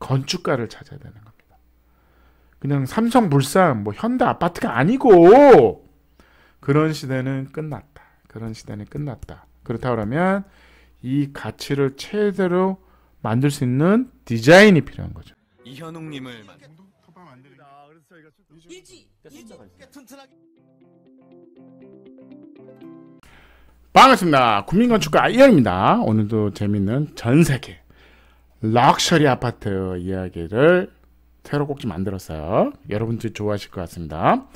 건축가를 찾아야 되는 겁니다. 그냥 삼성물산, 뭐 현대 아파트가 아니고 그런 시대는 끝났다. 그런 시대는 끝났다. 그렇다 그러면 이 가치를 최대로 만들 수 있는 디자인이 필요한 거죠. 이현웅님을 반갑습니다. 국민건축가 이현입니다. 오늘도 재밌는 전세계 럭셔리 아파트 이야기를 새로 꼭지 만들었어요. 여러분들이 좋아하실 것 같습니다.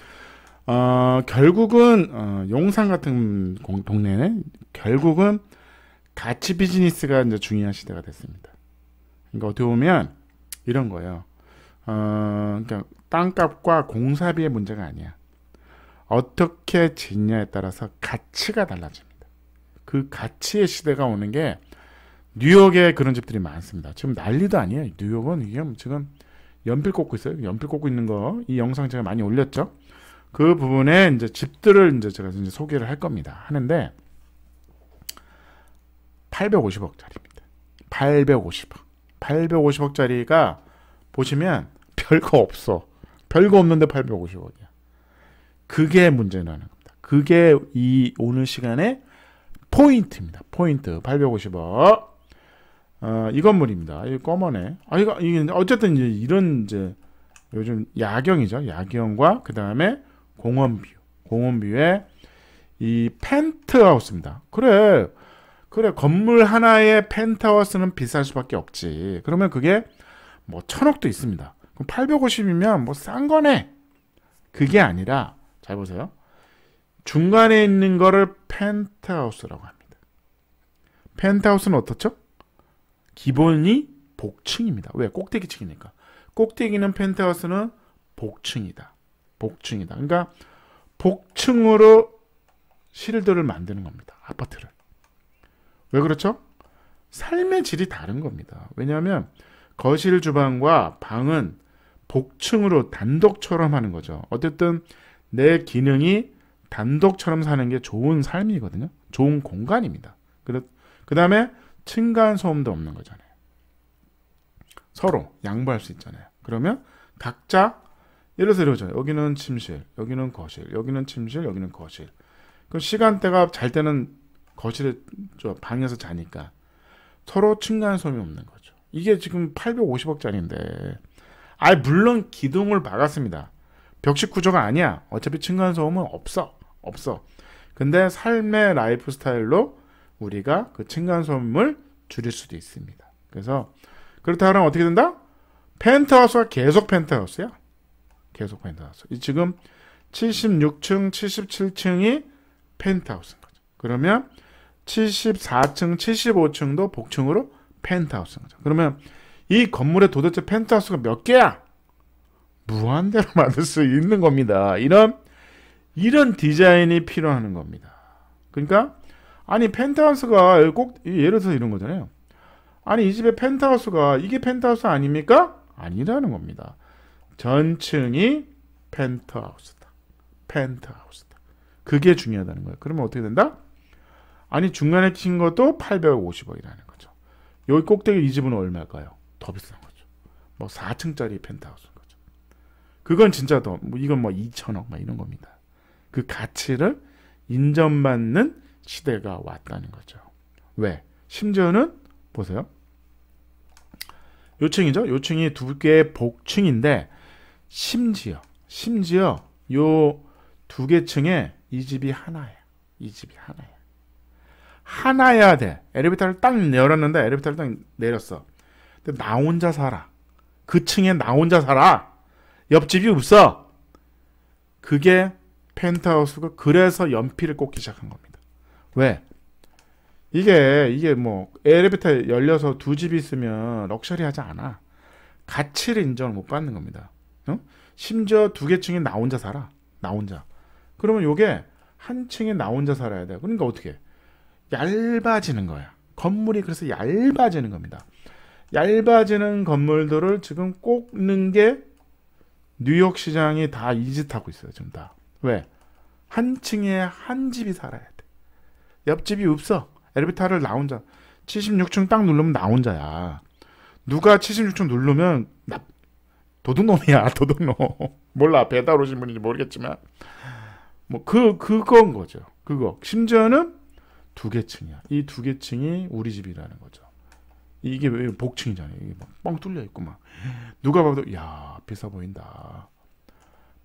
결국은 용산 같은 동네는 결국은 가치 비즈니스가 이제 중요한 시대가 됐습니다. 그러니까 어떻게 보면 이런 거예요. 그러니까 땅값과 공사비의 문제가 아니야. 어떻게 짓냐에 따라서 가치가 달라집니다. 그 가치의 시대가 오는 게 뉴욕에 그런 집들이 많습니다. 지금 난리도 아니에요. 뉴욕은 이게 지금 연필 꽂고 있어요. 연필 꽂고 있는 거, 이 영상 제가 많이 올렸죠. 그 부분에 이제 집들을 이제 제가 이제 소개를 할 겁니다. 하는데 850억짜리입니다. 850억. 850억짜리가 보시면 별거 없어. 별거 없는데 850억이야. 그게 문제라는 겁니다. 그게 이 오늘 시간의 포인트입니다. 포인트 850억. 이 건물입니다. 이 검은에. 이게 어쨌든 이제 이런 이제 요즘 야경이죠. 야경과 그 다음에 공원뷰. 공원뷰에 이 펜트하우스입니다. 그래 건물 하나의 펜트하우스는 비쌀 수밖에 없지. 그러면 그게 뭐 1000억도 있습니다. 그럼 850이면 뭐 싼 거네. 그게 아니라 잘 보세요. 중간에 있는 거를 펜트하우스라고 합니다. 펜트하우스는 어떻죠? 기본이 복층입니다. 왜? 꼭대기층이니까. 꼭대기는 펜트하우스는 복층이다. 복층이다. 그러니까 복층으로 실들을 만드는 겁니다. 아파트를. 왜 그렇죠? 삶의 질이 다른 겁니다. 왜냐하면 거실 주방과 방은 복층으로 단독처럼 하는 거죠. 어쨌든 내 기능이 단독처럼 사는 게 좋은 삶이거든요. 좋은 공간입니다. 그 다음에 층간소음도 없는 거잖아요. 서로 양보할 수 있잖아요. 그러면 각자 예를 들어서 이러죠. 여기는 침실, 여기는 거실, 여기는 침실, 여기는 거실. 그럼 시간대가 잘 때는 거실에 방에서 자니까 서로 층간소음이 없는 거죠. 이게 지금 850억짜리인데 물론 기둥을 박았습니다. 벽식 구조가 아니야. 어차피 층간소음은 없어. 근데 삶의 라이프 스타일로 우리가 그 층간소음을 줄일 수도 있습니다. 그래서 그렇다 하면 어떻게 된다? 펜트하우스가 계속 펜트하우스야. 계속 펜트하우스. 지금 76층, 77층이 펜트하우스인 거죠. 그러면 74층, 75층도 복층으로 펜트하우스인 거죠. 그러면 이 건물에 도대체 펜트하우스가 몇 개야? 무한대로 만들 수 있는 겁니다. 이런 디자인이 필요한 겁니다. 그러니까 펜트하우스가 꼭 예를 들어서 이런 거잖아요. 이 집의 펜트하우스가 이게 펜트하우스 아닙니까? 아니라는 겁니다. 전층이 펜트하우스다. 펜트하우스다. 그게 중요하다는 거예요. 그러면 어떻게 된다? 중간에 친 것도 850억이라는 거죠. 여기 꼭대기 이 집은 얼마일까요? 더 비싼 거죠. 뭐 4층짜리 펜트하우스인 거죠. 그건 진짜 이건 2천억 이런 겁니다. 그 가치를 인정받는 시대가 왔다는 거죠. 왜? 심지어는 보세요. 요층이죠. 요층이 두 개의 복층인데 심지어 요 두 개 층에 이 집이 하나야. 이 집이 하나야. 하나야 돼. 엘리베이터를 딱 열었는데 엘리베이터를 딱 내렸어. 근데 나 혼자 살아. 그 층에 나 혼자 살아. 옆집이 없어. 그게 펜트하우스고 그래서 연필을 꽂기 시작한 겁니다. 왜? 이게 뭐 엘리베이터 열려서 두 집이 있으면 럭셔리하지 않아. 가치를 인정을 못 받는 겁니다. 심지어 두 개 층에 나 혼자 살아. 나 혼자. 그러면 요게 한 층에 나 혼자 살아야 돼. 그러니까 어떻게? 얇아지는 거야. 건물이 그래서 얇아지는 겁니다. 얇아지는 건물들을 지금 꼽는 게 뉴욕 시장이 다 이 짓 하고 있어요. 지금 다. 왜? 한 층에 한 집이 살아야 돼. 옆집이 없어. 엘리베이터를 나 혼자. 76층 딱 누르면 나 혼자야. 누가 76층 누르면 도둑놈이야. 도둑놈. 몰라. 배달 오신 분인지 모르겠지만 뭐 그건 거죠. 그거. 심지어는 2개 층이야. 이 2개 층이 우리 집이라는 거죠. 이게 왜 복층이잖아요. 이게 막 뻥 뚫려 있고 막 누가 봐도 야 비싸 보인다.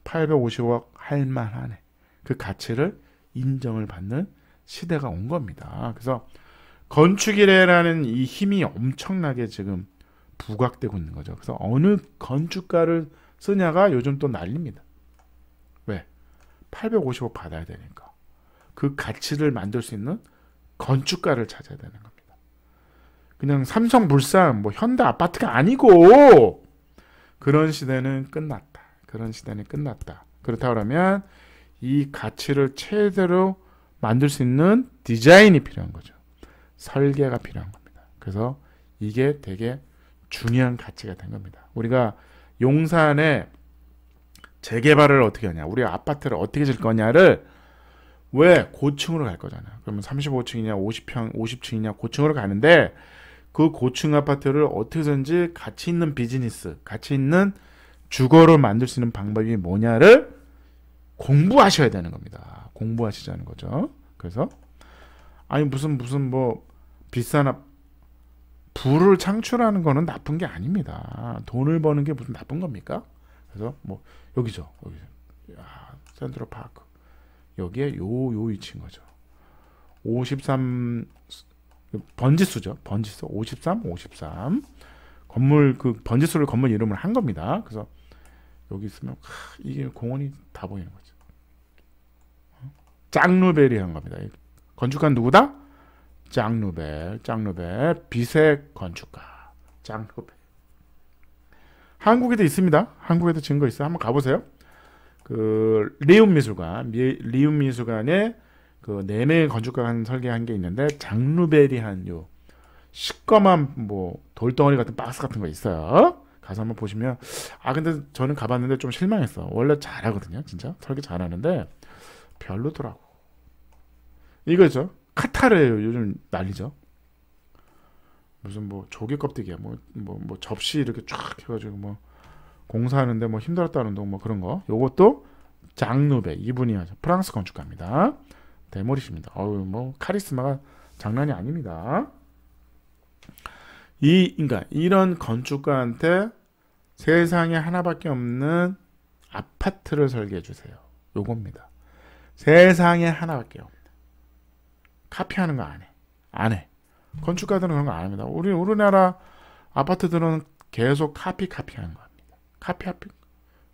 850억 할만하네. 그 가치를 인정을 받는 시대가 온 겁니다. 그래서 건축이래라는 이 힘이 엄청나게 지금 부각되고 있는 거죠. 그래서 어느 건축가를 쓰냐가 요즘 또 난립니다. 왜? 850억 받아야 되니까. 그 가치를 만들 수 있는 건축가를 찾아야 되는 겁니다. 그냥 삼성물산, 뭐 현대 아파트가 아니고 그런 시대는 끝났다. 그런 시대는 끝났다. 그렇다 그러면 이 가치를 최대로 만들 수 있는 디자인이 필요한 거죠. 설계가 필요한 겁니다. 그래서 이게 되게 중요한 가치가 된 겁니다. 우리가 용산에 재개발을 어떻게 하냐, 우리 아파트를 어떻게 질 거냐를 왜 고층으로 갈 거잖아요. 그러면 35층이냐 50층이냐 고층으로 가는데 그 고층 아파트를 어떻게든지 가치 있는 비즈니스, 가치 있는 주거로 만들 수 있는 방법이 뭐냐를 공부하셔야 되는 겁니다. 공부하시자는 거죠. 그래서 아니 무슨 뭐 비싼 부를 창출하는 거는 나쁜 게 아닙니다. 돈을 버는 게 무슨 나쁜 겁니까? 그래서 뭐 여기죠. 센트럴파크 여기에 요 위치인 거죠. 53 번지수죠. 번지수 53 건물 그 번지수를 건물 이름을 한 겁니다. 그래서 여기 있으면 이게 공원이 다 보이는 거죠. 짱누벨이 한 겁니다. 건축가는 누구다? 짱누벨 비색 건축가 짱누벨. 한국에도 있습니다. 한국에도 증거 있어요. 한번 가보세요. 그 리움 미술관에 그 4명의 건축가가 한 설계한 게 있는데 장누벨이 한 요 시꺼먼 뭐 돌덩어리 같은 박스 같은 거 있어요. 가서 한번 보시면 근데 저는 가봤는데 좀 실망했어. 원래 잘하거든요. 진짜 설계 잘하는데 별로더라고. 이거죠. 카타르예요. 요즘 난리죠. 무슨 뭐 조개 껍데기야. 뭐 접시 이렇게 쫙 해가지고 뭐 공사하는데 뭐 힘들었다는 둥 뭐 그런 거. 요것도 장누베 이분이 하죠. 프랑스 건축가입니다. 대머리십니다. 뭐 카리스마가 장난이 아닙니다. 그러니까 이런 건축가한테 세상에 하나밖에 없는 아파트를 설계해 주세요. 요겁니다. 세상에 하나밖에 없는. 카피하는 거 안 해. 건축가들은 그런 거 안 합니다. 우리나라 아파트들은 계속 카피하는 겁니다. 카피.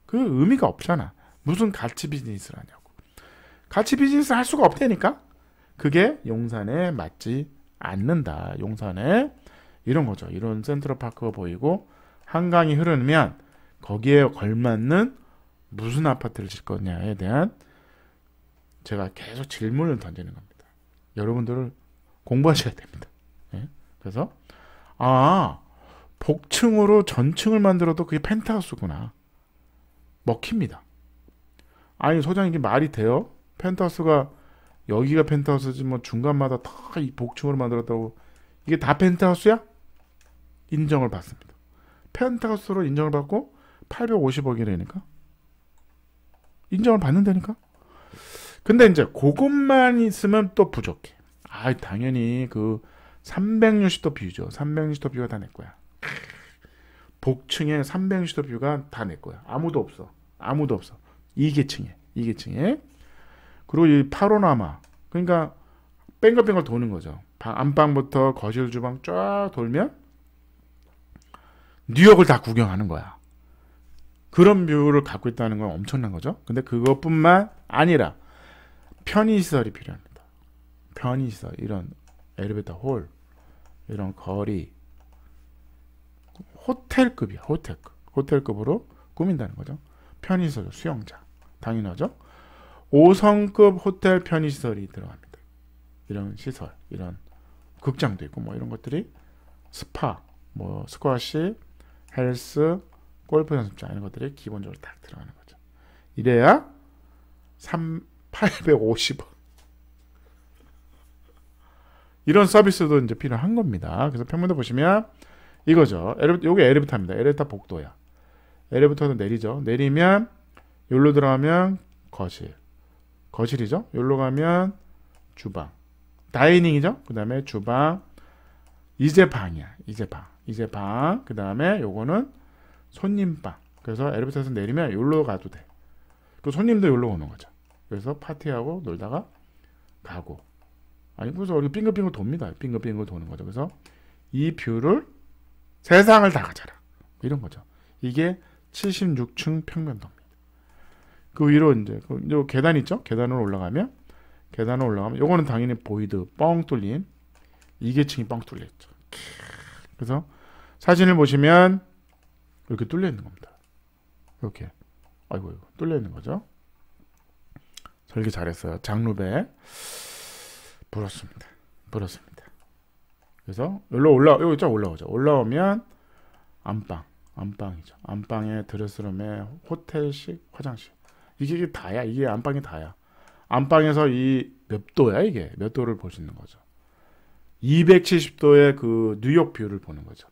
그 의미가 없잖아. 무슨 가치 비즈니스를 하냐고. 가치 비즈니스 할 수가 없다니까. 그게 용산에 맞지 않는다. 용산에 이런 거죠. 이런 센트럴파크가 보이고 한강이 흐르면 거기에 걸맞는 무슨 아파트를 질 거냐에 대한 제가 계속 질문을 던지는 겁니다. 여러분들을 공부하셔야 됩니다. 네? 그래서 복층으로 전층을 만들어도 그게 펜트하우스구나. 먹힙니다. 아니 소장님 이게 말이 돼요? 펜트하우스가 여기가 펜트하우스지 뭐 중간마다 다 이 복층으로 만들었다고 이게 다 펜트하우스야? 인정을 받습니다. 펜트하우스로 인정을 받고 850억이라니까? 인정을 받는다니까? 근데 이제 그것만 있으면 또 부족해. 당연히 그 360도 뷰죠. 360도 뷰가 다 내 거야. 복층에 360도 뷰가 다 내 거야. 아무도 없어. 2계층에. 그리고 이 파노라마. 그러니까 뺑글뺑글 도는 거죠. 안방부터 거실 주방 쫙 돌면 뉴욕을 다 구경하는 거야. 그런 뷰를 갖고 있다는 건 엄청난 거죠. 근데 그것뿐만 아니라 편의시설이 필요합니다. 편의시설, 이런 엘리베이터 홀, 이런 거리, 호텔급이야. 호텔급으로 꾸민다는 거죠. 편의시설, 수영장 당연하죠. 5성급 호텔 편의시설이 들어갑니다. 이런 시설, 이런 극장도 있고 뭐 이런 것들이 스파, 뭐 스쿼시, 헬스, 골프 연습장 이런 것들이 기본적으로 딱 들어가는 거죠. 이래야 850원 이런 서비스도 이제 필요한 겁니다. 그래서 평면도 보시면 이거죠. 요게 엘리베이터입니다. 엘리베이터 복도야. 엘리베이터도 내리죠. 내리면 여기로 들어가면 거실이죠. 여기로 가면 주방, 다이닝이죠. 그 다음에 주방, 이제 방이야. 이제 방. 그 다음에 요거는 손님방. 그래서 엘리베이터에서 내리면 여기로 가도 돼. 그 손님도 여기로 오는 거죠. 그래서 파티하고 놀다가 가고. 아니 그래서 우리 빙글빙글 돕니다. 빙글빙글 도는 거죠. 그래서 이 뷰를 세상을 다 가져라. 이런 거죠. 이게 76층 평면도입니다. 그 위로 이제 요 계단 있죠? 계단으로 올라가면 요거는 당연히 보이드 뻥 뚫린 2계층이 뻥 뚫려 있죠. 그래서 사진을 보시면 이렇게 뚫려 있는 겁니다. 이렇게 아이고 뚫려 있는 거죠. 설계 잘했어요. 장루배 불었습니다. 그래서 여기로 올라오죠. 올라오면 안방이죠. 안방에 드레스룸에 호텔식 화장실. 이게 다야. 이게 안방이 다야. 안방에서 이 몇 도야 이게 몇 도를 볼 수 있는 거죠. 270도의 그 뉴욕 뷰를 보는 거죠.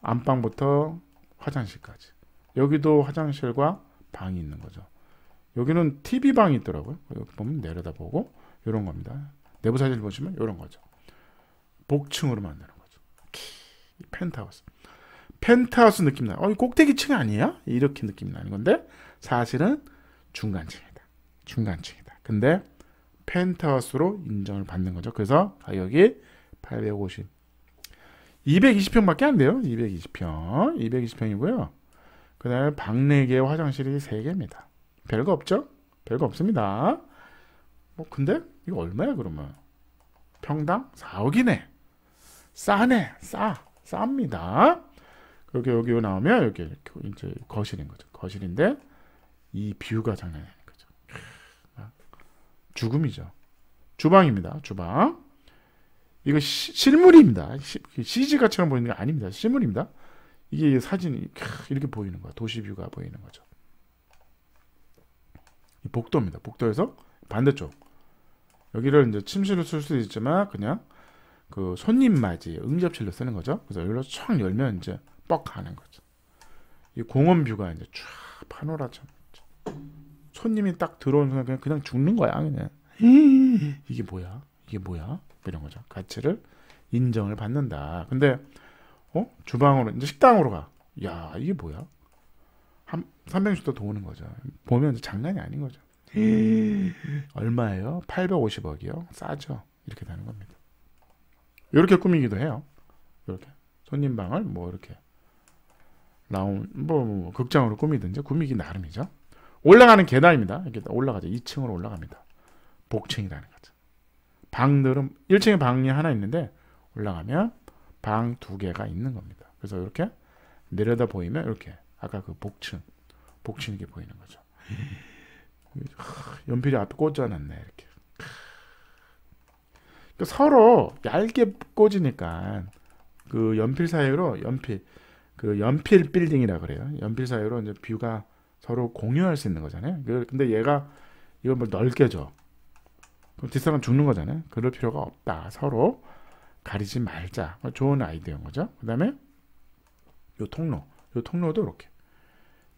안방부터 화장실까지. 여기도 화장실과 방이 있는 거죠. 여기는 TV 방이 있더라고요. 여기 보면 내려다보고 이런 겁니다. 내부 사진을 보시면 이런 거죠. 복층으로 만드는 거죠. 펜트하우스 느낌 나요. 이 꼭대기층 아니야? 이렇게 느낌 나는 건데 사실은 중간층이다. 근데 펜트하우스로 인정을 받는 거죠. 그래서 가격이 850. 220평밖에 안 돼요. 220평이고요. 그 다음에 방 4개, 화장실이 3개입니다. 별거 없죠? 별거 없습니다. 근데 이거 얼마야 그러면? 평당 4억이네. 쌉니다. 여기 나오면 이렇게 이제 거실인 거죠. 거실인데 이 뷰가 장난이 아닌 거죠. 죽음이죠. 주방입니다. 주방. 이거 실물입니다. CG가처럼 보이는 게 아닙니다. 실물입니다. 이게 사진이 이렇게 보이는 거야. 도시뷰가 보이는 거죠. 이 복도입니다. 복도에서 반대쪽. 여기를 이제 침실로 쓸 수도 있지만 그냥 그 손님 맞이 응접실로 쓰는 거죠. 그래서 여기로 촥 열면 이제 뻑 하는 거죠. 이 공원 뷰가 이제 쫙 파노라처럼 손님이 딱 들어오는 순간 그냥 죽는 거야. 그냥 이게 뭐야? 이런 거죠. 가치를 인정을 받는다. 근데 주방으로 이제 식당으로 가. 야 이게 뭐야? 360도 도는 거죠. 보면 장난이 아닌 거죠. 얼마예요? 850억이요. 싸죠. 이렇게 되는 겁니다. 이렇게 꾸미기도 해요. 이렇게 손님방을 뭐 이렇게 극장으로 꾸미든지 꾸미기 나름이죠. 올라가는 계단입니다. 이렇게 올라가죠. 2층으로 올라갑니다. 복층이라는 거죠. 방들은 1층에 방이 하나 있는데 올라가면 방 2개가 있는 겁니다. 그래서 이렇게 내려다 보이면 이렇게 아까 그 복층 이게 보이는 거죠. 연필이 앞에 꽂아놨네 이렇게. 서로 얇게 꽂으니까 그 연필 사이로 연필 빌딩이라 그래요. 연필 사이로 이제 뷰가 서로 공유할 수 있는 거잖아요. 근데 얘가 이걸 뭐 넓게 줘. 그럼 뒷사람 죽는 거잖아요. 그럴 필요가 없다. 서로 가리지 말자. 좋은 아이디어인 거죠. 그 다음에 요 통로도 이렇게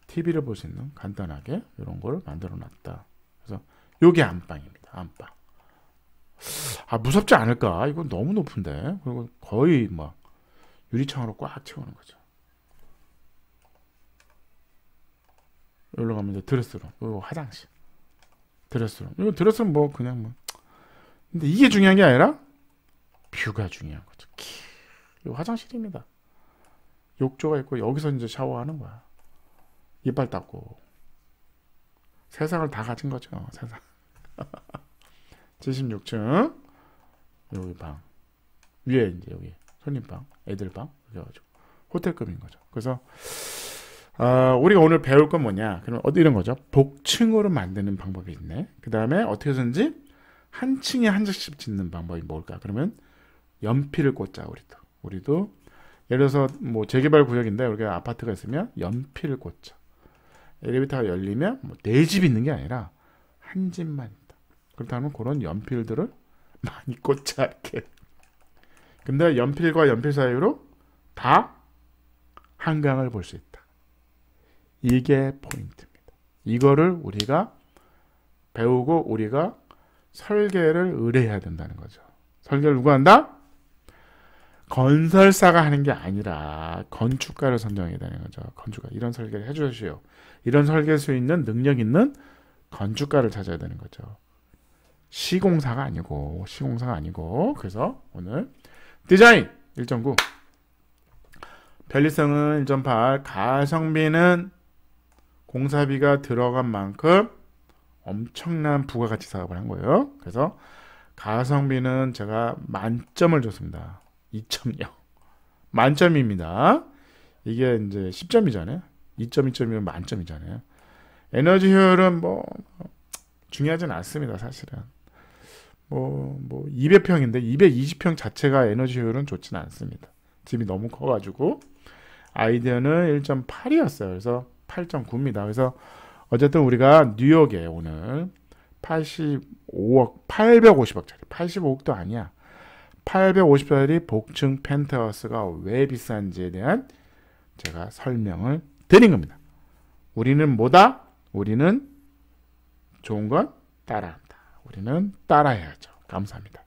TV를 볼 수 있는 간단하게 이런 걸 만들어 놨다. 그래서 요게 안방입니다. 안방. 무섭지 않을까? 이건 너무 높은데. 그리고 거의 막 유리창으로 꽉 채우는 거죠. 여기로 가면 이제 드레스룸, 이거 화장실, 드레스룸. 이거 드레스룸 그냥 근데 이게 중요한 게 아니라 뷰가 중요한 거죠. 이거 화장실입니다. 욕조가 있고 여기서 이제 샤워하는 거야. 이빨 닦고 세상을 다 가진 거죠. 세상. 76층 여기 방 위에 이제 여기 손님방, 애들방 그래가지고 호텔급인 거죠. 그래서 우리가 오늘 배울 건 뭐냐? 그럼 이런 거죠. 복층으로 만드는 방법이 있네. 그 다음에 어떻게 해서든지 한 층에 한 장씩 짓는 방법이 뭘까? 그러면 연필을 꽂자. 우리도 예를 들어서 뭐 재개발 구역인데 우리가 아파트가 있으면 연필을 꽂자. 엘리베이터가 열리면 네 집 있는 게 아니라 한 집만 있다. 그렇다면 그런 연필들을 많이 꽂자 이렇게. 근데 연필과 연필 사이로 다 한강을 볼 수 있다. 이게 포인트입니다. 이거를 우리가 배우고 우리가 설계를 의뢰해야 된다는 거죠. 설계를 누가 한다? 건설사가 하는 게 아니라 건축가를 선정해야 되는 거죠. 건축가 이런 설계를 해주시오. 이런 설계할 수 있는 능력 있는 건축가를 찾아야 되는 거죠. 시공사가 아니고 그래서 오늘 디자인 1.9 편리성은 1.8 가성비는 공사비가 들어간 만큼 엄청난 부가가치 사업을 한 거예요. 그래서 가성비는 제가 만점을 줬습니다. 2.0 만점입니다. 이게 이제 10점이잖아요. 2.2점이면 만점이잖아요. 에너지 효율은 뭐 중요하진 않습니다. 사실은 뭐 200평인데 220평 자체가 에너지 효율은 좋지는 않습니다. 집이 너무 커가지고 아이디어는 1.8이었어요. 그래서 8.9입니다. 그래서 어쨌든 우리가 뉴욕에 오늘 85억 850억짜리 85억도 아니야. 850짜리 복층 펜트하우스가 왜 비싼지에 대한 제가 설명을 드린 겁니다. 우리는 뭐다? 우리는 좋은 건 따라한다. 우리는 따라해야죠. 감사합니다.